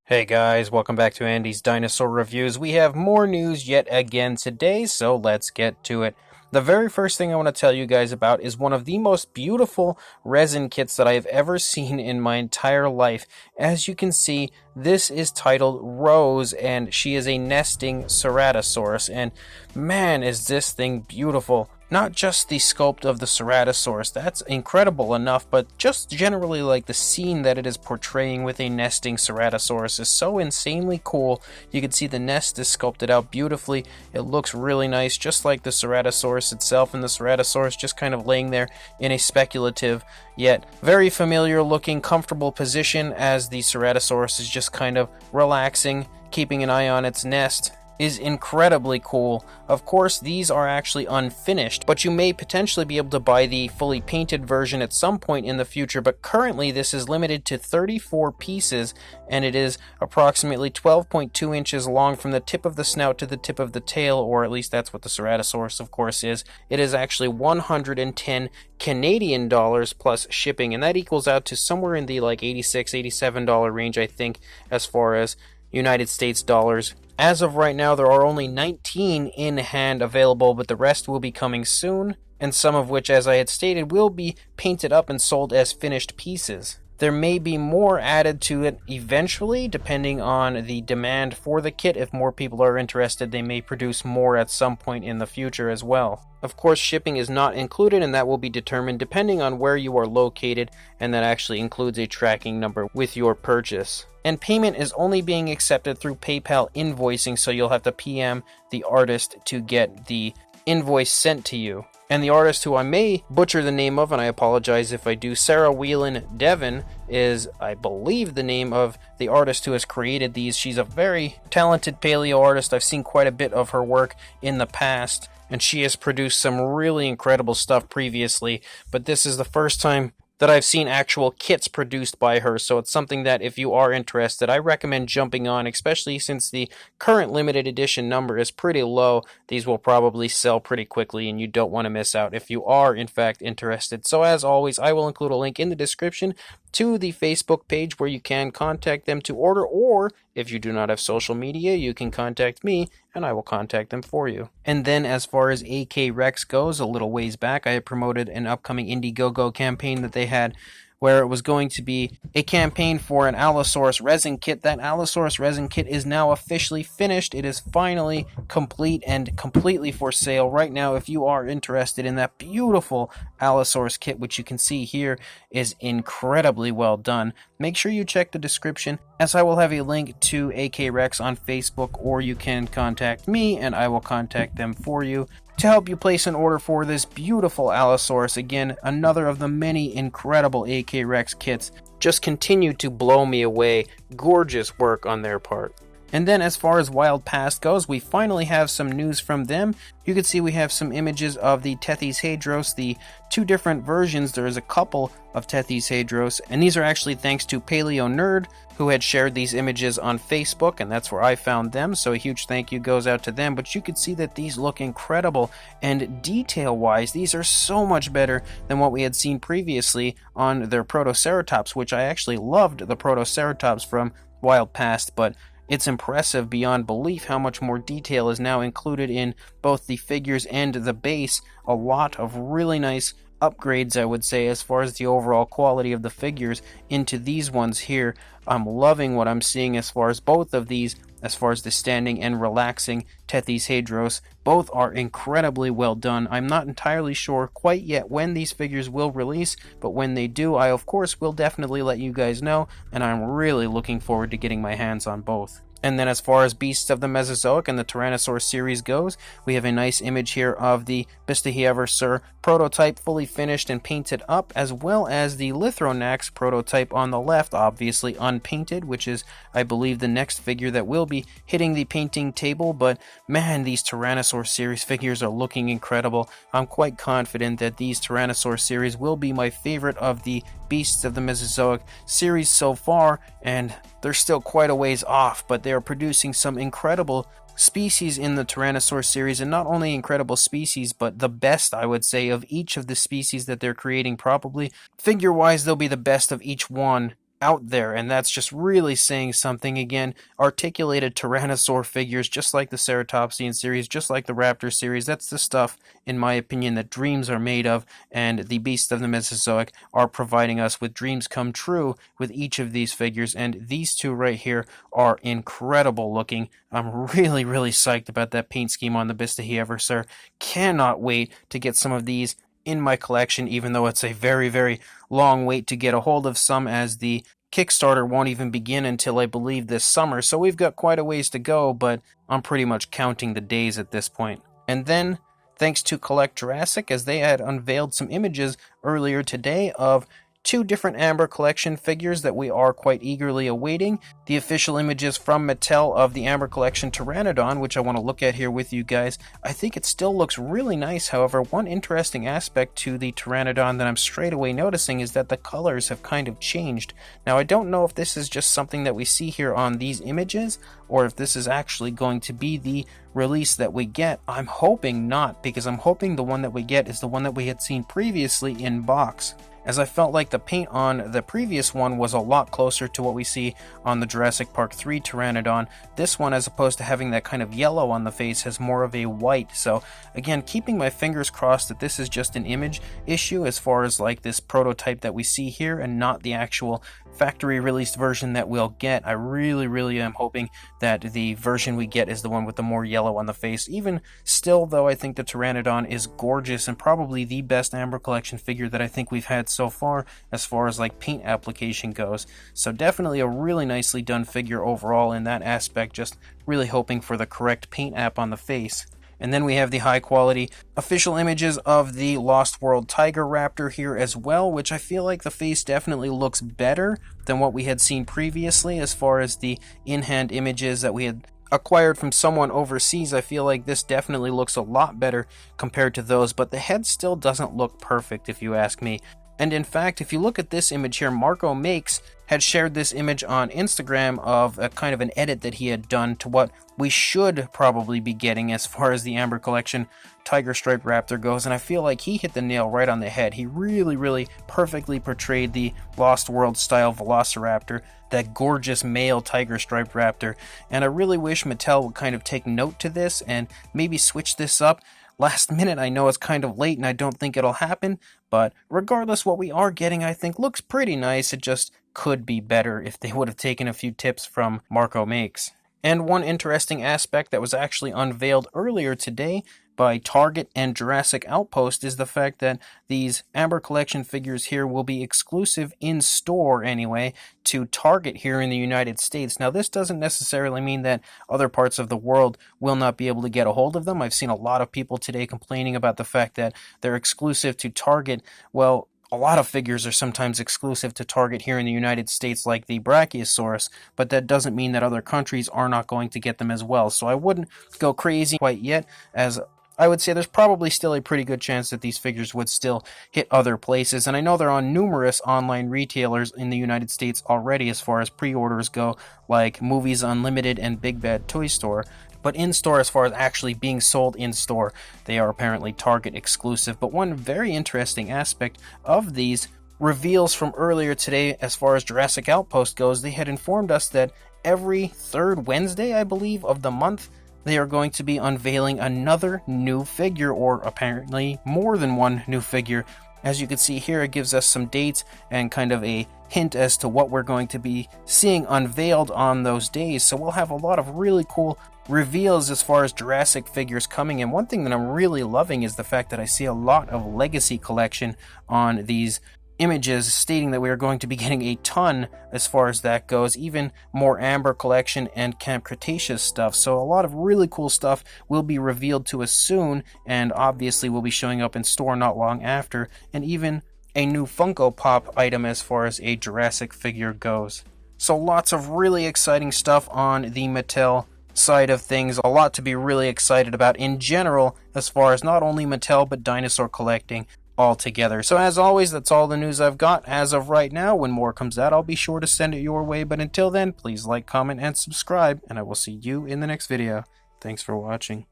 Hey guys, welcome back to Andy's Dinosaur Reviews. We have more news yet again today, so let's get to it. The very first thing I want to tell you guys about is one of the most beautiful resin kits that I have ever seen in my entire life. As you can see, this is titled Rose, and she is a nesting Ceratosaurus, and man, is this thing beautiful. Not just the sculpt of the Ceratosaurus, that's incredible enough, but just generally like the scene that it is portraying with a nesting Ceratosaurus is so insanely cool. You can see the nest is sculpted out beautifully. It looks really nice, just like the Ceratosaurus itself, and the Ceratosaurus just kind of laying there in a speculative yet very familiar looking comfortable position as the Ceratosaurus is just kind of relaxing, keeping an eye on its nest. Is incredibly cool. Of course, these are actually unfinished, but you may potentially be able to buy the fully painted version at some point in the future, but currently this is limited to 34 pieces, and it is approximately 12.2 inches long from the tip of the snout to the tip of the tail, or at least that's what the Ceratosaurus, of course, is. It is actually 110 Canadian dollars plus shipping, and that equals out to somewhere in the like $86, $87 range, I think, as far as United States dollars. As of right now, there are only 19 in hand available, but the rest will be coming soon, and some of which, as I had stated, will be painted up and sold as finished pieces. There may be more added to it eventually, depending on the demand for the kit. If more people are interested, they may produce more at some point in the future as well. Of course, shipping is not included, and that will be determined depending on where you are located, and that actually includes a tracking number with your purchase. And payment is only being accepted through PayPal invoicing, so you'll have to PM the artist to get the invoice sent to you. And the artist, who I may butcher the name of, and I apologize if I do, Sarah Whelan-Devon is, I believe, the name of the artist who has created these. She's a very talented paleo artist. I've seen quite a bit of her work in the past, and she has produced some really incredible stuff previously, but this is the first time that I've seen actual kits produced by her, so it's something that if you are interested, I recommend jumping on, especially since the current limited edition number is pretty low. These will probably sell pretty quickly, and you don't want to miss out if you are, in fact, interested. So as always, I will include a link in the description to the Facebook page where you can contact them to order, or if you do not have social media, you can contact me and I will contact them for you. And then as far as AK Rex goes, a little ways back, I had promoted an upcoming Indiegogo campaign that they had, where it was going to be a campaign for an Allosaurus resin kit. That Allosaurus resin kit is now officially finished. It is finally complete and completely for sale right now. If you are interested in that beautiful Allosaurus kit, which you can see here is incredibly well done, make sure you check the description, as I will have a link to AK Rex on Facebook, or you can contact me and I will contact them for you to help you place an order for this beautiful Allosaurus. Again, another of the many incredible AK Rex kits. Just continue to blow me away. Gorgeous work on their part. And then as far as Wild Past goes, we finally have some news from them. You can see we have some images of the Tethys Hadros, the two different versions. There is a couple of Tethys Hadros, and these are actually thanks to Paleo Nerd, who had shared these images on Facebook, and that's where I found them, so a huge thank you goes out to them. But you can see that these look incredible, and detail-wise, these are so much better than what we had seen previously on their Protoceratops, which I actually loved the Protoceratops from Wild Past, but it's impressive beyond belief how much more detail is now included in both the figures and the base. A lot of really nice upgrades, I would say, as far as the overall quality of the figures into these ones here. I'm loving what I'm seeing as far as both of these, as far as the standing and relaxing Tethys Hadros. Both are incredibly well done. I'm not entirely sure quite yet when these figures will release, but when they do, I of course will definitely let you guys know, and I'm really looking forward to getting my hands on both. And then as far as Beasts of the Mesozoic and the Tyrannosaur series goes, we have a nice image here of the Tethyshadros prototype fully finished and painted up, as well as the Lithronax prototype on the left, obviously unpainted, which is, I believe, the next figure that will be hitting the painting table. But man, these Tyrannosaur series figures are looking incredible. I'm quite confident that these Tyrannosaur series will be my favorite of the Beasts of the Mesozoic series so far, and they're still quite a ways off, but they are producing some incredible species in the Tyrannosaur series, and not only incredible species, but the best, I would say, of each of the species that they're creating. Probably figure-wise, they'll be the best of each one out there, and that's just really saying something. Again, articulated Tyrannosaur figures, just like the Ceratopsian series, just like the Raptor series. That's the stuff, in my opinion, that dreams are made of, and the Beasts of the Mesozoic are providing us with dreams come true with each of these figures, and these two right here are incredible looking. I'm really, really psyched about that paint scheme on the Tethyshadros. Cannot wait to get some of these in my collection, even though it's a very, very long wait to get a hold of some, as the Kickstarter won't even begin until I believe this summer, so we've got quite a ways to go, but I'm pretty much counting the days at this point. And then, thanks to Collect Jurassic, as they had unveiled some images earlier today of two different Amber Collection figures that we are quite eagerly awaiting. The official images from Mattel of the Amber Collection Pteranodon, which I want to look at here with you guys. I think it still looks really nice. However, one interesting aspect to the Pteranodon that I'm straight away noticing is that the colors have kind of changed. Now, I don't know if this is just something that we see here on these images, or if this is actually going to be the release that we get. I'm hoping not, because I'm hoping the one that we get is the one that we had seen previously in box, as I felt like the paint on the previous one was a lot closer to what we see on the Jurassic Park 3 Pteranodon. This one, as opposed to having that kind of yellow on the face, has more of a white. So again, keeping my fingers crossed that this is just an image issue as far as like this prototype that we see here, and not the actual factory released version that we'll get. I really am hoping that the version we get is the one with the more yellow on the face. Even still, though, I think the Pteranodon is gorgeous and probably the best Amber Collection figure that I think we've had so far as like paint application goes. So definitely a really nicely done figure overall in that aspect, just really hoping for the correct paint app on the face. And then we have the high quality official images of the Lost World tigerraptor here as well, which I feel like the face definitely looks better than what we had seen previously as far as the in-hand images that we had acquired from someone overseas. I feel like this definitely looks a lot better compared to those, but the head still doesn't look perfect if you ask me. And in fact, if you look at this image here, Marco Makes had shared this image on Instagram of a kind of an edit that he had done to what we should probably be getting as far as the Amber Collection Tiger Striped Raptor goes, and I feel like he hit the nail right on the head. He really perfectly portrayed the Lost World style Velociraptor, that gorgeous male Tiger Striped Raptor, and I really wish Mattel would kind of take note to this and maybe switch this up. Last minute, I know it's kind of late and I don't think it'll happen, but regardless, what we are getting I think looks pretty nice. It just could be better if they would have taken a few tips from Marco Makes. And one interesting aspect that was actually unveiled earlier today by Target and Jurassic Outpost is the fact that these Amber Collection figures here will be exclusive in store anyway to Target here in the United States. Now, this doesn't necessarily mean that other parts of the world will not be able to get a hold of them. I've seen a lot of people today complaining about the fact that they're exclusive to Target. Well, a lot of figures are sometimes exclusive to Target here in the United States, like the Brachiosaurus, but that doesn't mean that other countries are not going to get them as well. So I wouldn't go crazy quite yet, as I would say there's probably still a pretty good chance that these figures would still hit other places. And I know they're on numerous online retailers in the United States already as far as pre-orders go, like Movies Unlimited and Big Bad Toy Store. But in-store, as far as actually being sold in-store, they are apparently Target exclusive. But one very interesting aspect of these reveals from earlier today, as far as Jurassic Outpost goes, they had informed us that every third Wednesday, I believe, of the month, they are going to be unveiling another new figure, or apparently more than one new figure. As you can see here, it gives us some dates and kind of a hint as to what we're going to be seeing unveiled on those days. So we'll have a lot of really cool reveals as far as Jurassic figures coming. And one thing that I'm really loving is the fact that I see a lot of Legacy Collection on these images, stating that we are going to be getting a ton as far as that goes, even more Amber Collection and Camp Cretaceous stuff. So a lot of really cool stuff will be revealed to us soon, and obviously will be showing up in store not long after, and even a new Funko Pop item as far as a Jurassic figure goes. So lots of really exciting stuff on the Mattel side of things, a lot to be really excited about in general as far as not only Mattel but dinosaur collecting altogether. So as always, that's all the news I've got as of right now. When more comes out, I'll be sure to send it your way, but until then, please like, comment, and subscribe, and I will see you in the next video. Thanks for watching.